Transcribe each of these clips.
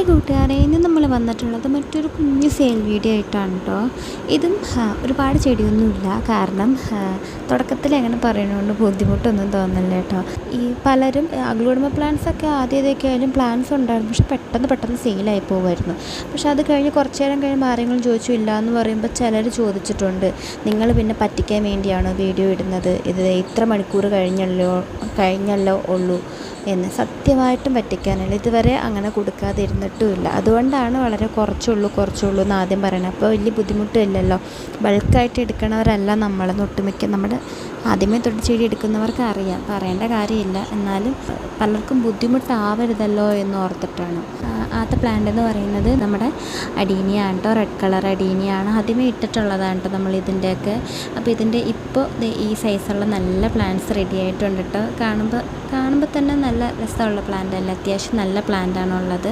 കൂട്ടുകാരെ, ഇന്ന് നമ്മൾ വന്നിട്ടുള്ളത് മറ്റൊരു കുഞ്ഞു സെയിൽ വീഡിയോ ആയിട്ടാണ് കേട്ടോ. ഇതും ഒരുപാട് ചെടിയൊന്നുമില്ല, കാരണം തുടക്കത്തിൽ എങ്ങനെ പറയുന്നതുകൊണ്ട് ബുദ്ധിമുട്ടൊന്നും തോന്നില്ല കേട്ടോ. ഈ പലരും അഗ്ലോണിമ പ്ലാന്റ്സൊക്കെ ആദ്യമൊക്കെ ആയാലും പ്ലാന്റ്സ് ഉണ്ടായിരുന്നു, പക്ഷെ പെട്ടെന്ന് സെയിലായി പോകുമായിരുന്നു. പക്ഷെ അത് കഴിഞ്ഞ് കുറച്ച് നേരം കഴിയുമ്പോൾ ആരെങ്കിലും ചോദിച്ചു ഇല്ല എന്ന് പറയുമ്പോൾ ചിലർ ചോദിച്ചിട്ടുണ്ട്, നിങ്ങൾ പിന്നെ പറ്റിക്കാൻ വേണ്ടിയാണോ വീഡിയോ ഇടുന്നത്, ഇത് ഇത്ര മണിക്കൂർ കഴിഞ്ഞല്ലോ ഉള്ളൂ എന്ന്. സത്യമായിട്ടും പറ്റിക്കാനല്ല, ഇതുവരെ അങ്ങനെ കൊടുക്കാതിരുന്നിട്ടുമില്ല. അതുകൊണ്ടാണ് വളരെ കുറച്ചുള്ളൂ എന്ന് ആദ്യം പറയണത്. അപ്പോൾ വലിയ ബുദ്ധിമുട്ടില്ലല്ലോ. ബൾക്കായിട്ട് എടുക്കണവരല്ല നമ്മൾ, ഒട്ടുമിക്ക നമ്മുടെ ആദ്യമേ തൊട്ട് ചെടി എടുക്കുന്നവർക്ക് അറിയാം, പറയേണ്ട കാര്യമില്ല. എന്നാലും പലർക്കും ബുദ്ധിമുട്ടാവരുതല്ലോ എന്ന് ഓർത്തിട്ടാണ്. ആദ്യത്തെ പ്ലാന്റ് എന്ന് പറയുന്നത് നമ്മുടെ അഡീനിയ ആണ് കേട്ടോ. റെഡ് കളർ അഡീനിയാണ് ആദ്യമേ ഇട്ടിട്ടുള്ളതാണ് കേട്ടോ നമ്മൾ ഇതിൻ്റെയൊക്കെ. അപ്പോൾ ഇതിൻ്റെ ഇപ്പോൾ ഈ സൈസുള്ള നല്ല പ്ലാന്റ്സ് റെഡി ആയിട്ടുണ്ട് കേട്ടോ. കാണുമ്പോൾ തന്നെ നല്ല രസമുള്ള പ്ലാന്റ് അല്ല, അത്യാവശ്യം നല്ല പ്ലാന്റാണുള്ളത്.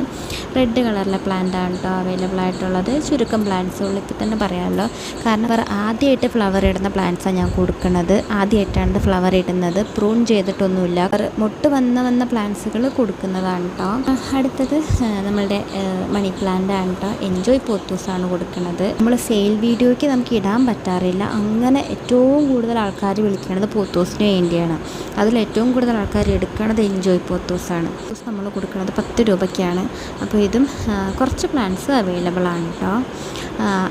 റെഡ് കളറിലെ പ്ലാന്റാണ് കേട്ടോ അവൈലബിൾ ആയിട്ടുള്ളത്. ചുരുക്കം പ്ലാന്റ്സുകൾ ഇപ്പോൾ തന്നെ പറയാമല്ലോ, കാരണം ആദ്യമായിട്ട് ഫ്ലവർ ഇടുന്ന പ്ലാന്റ്സാണ് ഞാൻ കൊടുക്കുന്നത്. ആദ്യമായിട്ടാണ് ഫ്ലവർ ഇടുന്നത്, പ്രൂൺ ചെയ്തിട്ടൊന്നുമില്ല. മുട്ട് വന്ന പ്ലാന്റ്സുകൾ കൊടുക്കുന്നതാണ് കേട്ടോ. അടുത്തത് നമ്മളുടെ മണി പ്ലാന്റ് ആണ് കേട്ടോ. എൻജോയ് പോത്തൂസാണ് കൊടുക്കുന്നത്. നമ്മൾ സെയിൽ വീഡിയോയ്ക്ക് നമുക്ക് ഇടാൻ പറ്റാറില്ല, അങ്ങനെ ഏറ്റവും കൂടുതൽ ആൾക്കാർ വിളിക്കുന്നത് പോത്തൂസിന് വേണ്ടിയാണ്. അതിലേറ്റവും കൂടുതൽ ആൾക്കാർ എടുക്കുന്നത് എൻജോയ് പോത്തൂസാണ്. നമ്മൾ കൊടുക്കുന്നത് 10 രൂപയ്ക്കാണ്. അപ്പോൾ ഇതും കുറച്ച് പ്ലാന്റ്സ് അവൈലബിൾ ആണ് കേട്ടോ.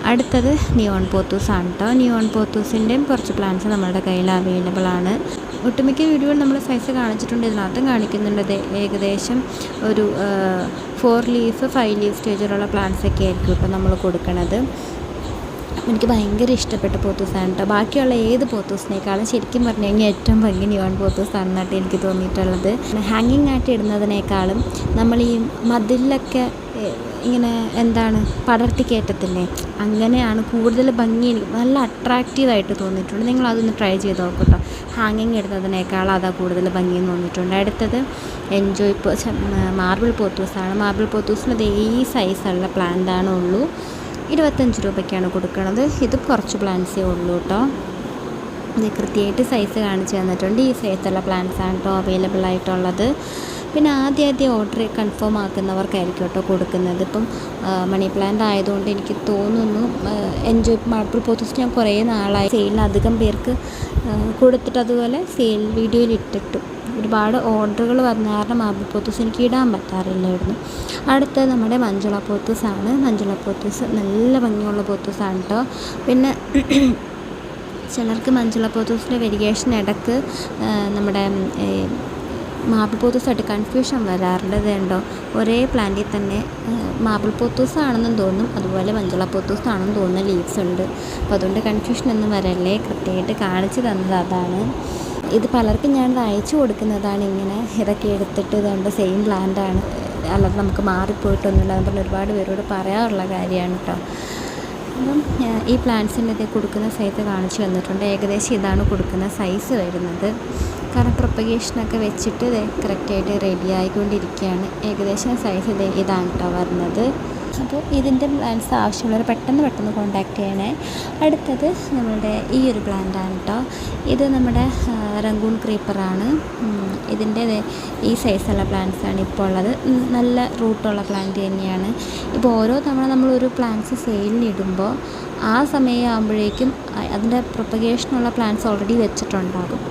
അടുത്തത് നിയോൺ പോത്തൂസാണ് കേട്ടോ. നിയോൺ പോത്തൂസിൻ്റെയും കുറച്ച് പ്ലാന്റ്സ് നമ്മളുടെ കയ്യിൽ അവൈലബിൾ ആണ്. ഒട്ടുമിക്ക വീഡിയോയിൽ നമ്മൾ സൈസ് കാണിച്ചിട്ടുണ്ട്, ഇതിനകത്തും കാണിക്കുന്നുണ്ട്. ഏകദേശം ഒരു 4 ലീഫ് 5 ലീഫ് സ്റ്റേജിലുള്ള പ്ലാന്റ്സൊക്കെ ആയിരിക്കും ഇപ്പോൾ നമ്മൾ കൊടുക്കുന്നത്. എനിക്ക് ഭയങ്കര ഇഷ്ടപ്പെട്ട പോത്തൂസാണ് കേട്ടോ. ബാക്കിയുള്ള ഏത് പോത്തൂസിനേക്കാളും ശരിക്കും പറഞ്ഞു കഴിഞ്ഞാൽ ഏറ്റവും ഭംഗി നിയോൺ പോത്തൂസാണെന്നായിട്ട് എനിക്ക് തോന്നിയിട്ടുള്ളത്. ഹാങ്ങിങ് ആയിട്ട് ഇടുന്നതിനേക്കാളും നമ്മൾ ഈ മതിലൊക്കെ ഇങ്ങനെ പടർത്തി കയറ്റത്തില്ലേ, അങ്ങനെയാണ് കൂടുതൽ ഭംഗി. എനിക്ക് നല്ല അട്രാക്റ്റീവായിട്ട് തോന്നിയിട്ടുണ്ട്. നിങ്ങളതൊന്ന് ട്രൈ ചെയ്ത് നോക്കട്ടോ. ഹാങ്ങിങ് ഇടുന്നതിനേക്കാൾ അതാ കൂടുതൽ ഭംഗിയെന്ന് തോന്നിയിട്ടുണ്ട്. അടുത്തത് മാർബിൾ പോത്തൂസാണ്. മാർബിൾ പോത്തൂസിന് ഈ സൈസുള്ള പ്ലാന്റാണ് ഉള്ളൂ. 25 രൂപയ്ക്കാണ് കൊടുക്കുന്നത്. ഇത് കുറച്ച് പ്ലാന്റ്സേ ഉള്ളൂ കേട്ടോ. ഇത് കൃത്യമായിട്ട് സൈസ് കാണിച്ച് തന്നിട്ടുണ്ട്. ഈ സൈസുള്ള പ്ലാന്റ്സാണ് കേട്ടോ അവൈലബിൾ ആയിട്ടുള്ളത്. പിന്നെ ആദ്യം ഓർഡർ കൺഫേം ആക്കുന്നവർക്കായിരിക്കും കേട്ടോ കൊടുക്കുന്നത്. ഇപ്പം മണി പ്ലാന്റ് ആയതുകൊണ്ട് എനിക്ക് തോന്നുന്നു എൻജോയ് മാർബിൾ പോത്തൂസ് ഞാൻ കുറേ നാളായി സെയിലിന് അധികം പേർക്ക് കൊടുത്തിട്ട്, അതുപോലെ സെയിൽ വീഡിയോയിൽ ഇട്ടിട്ടു. ഒരുപാട് ഓർഡറുകൾ വന്ന കാരണം മാർബിൾ പോത്തൂസ് എനിക്ക് ഇടാൻ പറ്റാറില്ലായിരുന്നു. അടുത്തത് നമ്മുടെ മഞ്ജുള പോത്തൂസാണ്. മഞ്ജുള പോത്തൂസ് നല്ല ഭംഗിയുള്ള പോത്തൂസാണ് കേട്ടോ. പിന്നെ ചിലർക്ക് മഞ്ജുള പോത്തൂസിൻ്റെ വെരിഗേഷൻ ഇടയ്ക്ക് നമ്മുടെ മാർബിൾ പോത്തൂസായിട്ട് കൺഫ്യൂഷൻ വരാറുണ്ട്. ഇതുണ്ടോ, ഒരേ പ്ലാന്റിൽ തന്നെ മാർബിൾ പോത്തൂസാണെന്നും തോന്നും, അതുപോലെ മഞ്ജുള പോത്തൂസാണെന്ന് തോന്നുന്ന ലീവ്സ് ഉണ്ട്. അപ്പോൾ അതുകൊണ്ട് കൺഫ്യൂഷനൊന്നും വരല്ലേ, കൃത്യമായിട്ട് കാണിച്ചു തന്നത് അതാണ്. ഇത് പലർക്കും ഞാനത് അയച്ചു കൊടുക്കുന്നതാണ്. ഇങ്ങനെ ഇതൊക്കെ എടുത്തിട്ട് ഇതുകൊണ്ട് സെയിം പ്ലാന്റാണ്, അല്ലാതെ നമുക്ക് മാറിപ്പോയിട്ടൊന്നുമില്ല എന്ന് പറഞ്ഞ് ഒരുപാട് പേരോട് പറയാറുള്ള കാര്യമാണ് കേട്ടോ. അപ്പം ഈ പ്ലാന്റ്സിൻ്റെ ഇത് കൊടുക്കുന്ന സൈസ് കാണിച്ചു തന്നിട്ടുണ്ട്. ഏകദേശം ഇതാണ് കൊടുക്കുന്ന സൈസ് വരുന്നത്. കാരണം പ്രൊപ്പഗേഷനൊക്കെ വെച്ചിട്ട് ഇത് കറക്റ്റായിട്ട് റെഡി ആയിക്കൊണ്ടിരിക്കുകയാണ്. ഏകദേശം സൈസ് ഇതാണ് കേട്ടോ വരുന്നത്. അപ്പോൾ ഇതിൻ്റെ പ്ലാന്റ്സ് ആവശ്യമുള്ളവർ പെട്ടെന്ന് കോൺടാക്റ്റ് ചെയ്യണേ. അടുത്തത് നമ്മളുടെ ഈ ഒരു പ്ലാന്റാണ് കേട്ടോ. ഇത് നമ്മുടെ റംഗൂൺ ക്രീപ്പറാണ്. ഇതിൻ്റെ ഈ സൈസുള്ള പ്ലാന്റ്സാണ് ഇപ്പോൾ ഉള്ളത്. നല്ല റൂട്ടുള്ള പ്ലാന്റ് തന്നെയാണ്. ഇപ്പോൾ ഓരോ തവണ നമ്മളൊരു പ്ലാന്റ്സ് സെയിലിനിടുമ്പോൾ ആ സമയമാകുമ്പോഴേക്കും അതിൻ്റെ പ്രൊപ്പഗേഷനുള്ള പ്ലാന്റ്സ് ഓൾറെഡി വെച്ചിട്ടുണ്ടാകും.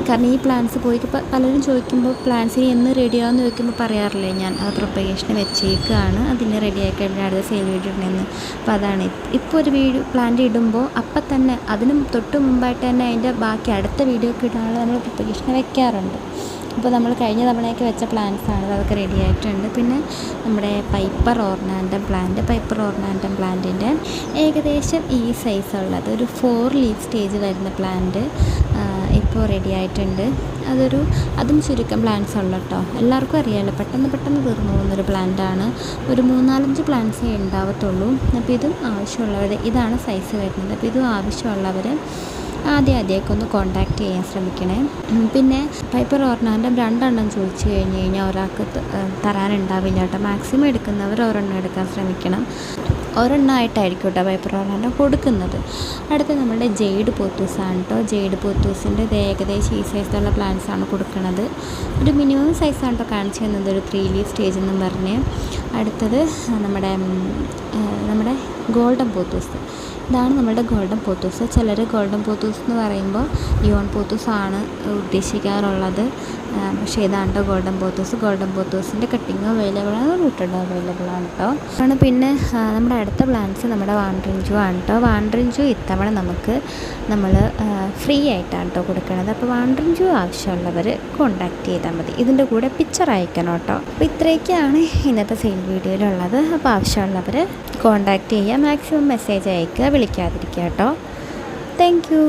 കാരണം ഈ പ്ലാന്റ്സ് പോയി പലരും ചോദിക്കുമ്പോൾ പ്ലാന്റ്സിന് എന്ന് റെഡിയാകുമെന്ന് ചോദിക്കുമ്പോൾ പറയാറില്ലേ, ഞാൻ അത് പ്രൊപ്പഗേഷന് വെച്ചേക്കാണ്, അതിന് റെഡിയാക്കി കഴിഞ്ഞാൽ അടുത്ത സെയിൽ വീഡിയോ ഇടണമെന്ന്. അപ്പോൾ അതാണ് ഇപ്പോൾ ഒരു പ്ലാന്റ് ഇടുമ്പോൾ അപ്പം തന്നെ അതിന് തൊട്ട് മുമ്പായിട്ട് തന്നെ അതിൻ്റെ ബാക്കി അടുത്ത വീഡിയോക്ക് ഇടാനുള്ള നമ്മൾ പ്രൊപ്പഗേഷന് വെക്കാറുണ്ട്. അപ്പോൾ നമ്മൾ കഴിഞ്ഞ തവണയൊക്കെ വെച്ച പ്ലാന്റ്സാണ്, അതൊക്കെ റെഡി ആയിട്ടുണ്ട്. പിന്നെ നമ്മുടെ പൈപ്പർ ഓർണാൻഡം പ്ലാന്റിൻ്റെ ഏകദേശം ഈ സൈസുള്ളത് ഒരു 4 ലീഫ് സ്റ്റേജ് വരുന്ന പ്ലാന്റ് ഇപ്പോൾ റെഡി ആയിട്ടുണ്ട്. അതും ചുരുക്കം പ്ലാന്റ്സ് ഉള്ള കേട്ടോ. എല്ലാവർക്കും അറിയാമല്ലോ, പെട്ടെന്ന് തീർന്നു പോകുന്നൊരു പ്ലാന്റാണ്. ഒരു 3-4-5 പ്ലാന്റ്സേ ഉണ്ടാവത്തുള്ളൂ. അപ്പോൾ ഇതും ആവശ്യമുള്ളവർ, ഇതാണ് സൈസ് വരുന്നത്. അപ്പോൾ ഇതും ആവശ്യമുള്ളവർ ആദ്യമൊക്കെ ഒന്ന് കോൺടാക്റ്റ് ചെയ്യാൻ ശ്രമിക്കണേ. പിന്നെ പൈപ്പർ ഓർണാൻഡം 2 ചോദിച്ചു കഴിഞ്ഞാൽ ഒരാൾക്ക് തരാനുണ്ടാവില്ല കേട്ടോ. മാക്സിമം എടുക്കുന്നവർ ഒരെണ്ണം എടുക്കാൻ ശ്രമിക്കണം. ഒരെണ്ണമായിട്ടായിരിക്കും കേട്ടോ പേപ്പർ റോളറിൻ്റെ കൊടുക്കുന്നത്. അടുത്ത നമ്മുടെ ജെയ്ഡ് പോത്തൂസാണ് കേട്ടോ. ജെയ്ഡ് പോത്തൂസിൻ്റെ ഏകദേശം ഈ സൈസിലുള്ള പ്ലാന്റ്സാണ് കൊടുക്കുന്നത്. ഒരു മിനിമം സൈസാണ് കേട്ടോ കാണിച്ചു തന്നത്, ഒരു 3 ലീഫ് സ്റ്റേജ് എന്നും പറഞ്ഞ്. അടുത്തത് നമ്മുടെ ഗോൾഡൻ പോത്തൂസ്. ഇതാണ് നമ്മുടെ ഗോൾഡൻ പോത്തൂസ്. ചിലർ ഗോൾഡൻ പോത്തൂസ് എന്ന് പറയുമ്പോൾ ലിയോൺ പോത്തൂസാണ് ഉദ്ദേശിക്കാറുള്ളത്. പക്ഷേ ഇതാണ് കേട്ടോ ഗോൾഡൻ പോത്തൂസ്. ഗോൾഡൻ പോത്തൂസിൻ്റെ കട്ടിങ് അവൈലബിൾ ആണ്, റൂട്ടഡ് അവൈലബിൾ ആണ് കേട്ടോ. പിന്നെ നമ്മുടെ അടുത്ത പ്ലാന്റ്സ് നമ്മുടെ വാൻഡ്രിഞ്ചു ആണ് കേട്ടോ. വാൻഡ്രിഞ്ചു ഇത്തവണ നമ്മൾ ഫ്രീ ആയിട്ടാണ് കേട്ടോ കൊടുക്കുന്നത്. അപ്പോൾ വാൻഡ്രിഞ്ചു ആവശ്യമുള്ളവർ കോണ്ടാക്ട് ചെയ്താൽ മതി. ഇതിൻ്റെ കൂടെ പിക്ചർ അയക്കണം കേട്ടോ. അപ്പോൾ ഇത്രയൊക്കെയാണ് ഇന്നത്തെ സെയിൽ വീഡിയോയിലുള്ളത്. അപ്പോൾ ആവശ്യമുള്ളവർ കോണ്ടാക്ട് ചെയ്യുക, മാക്സിമം മെസ്സേജ് അയക്കുക, വിളിക്കാതിരിക്കുക കേട്ടോ. Thank you.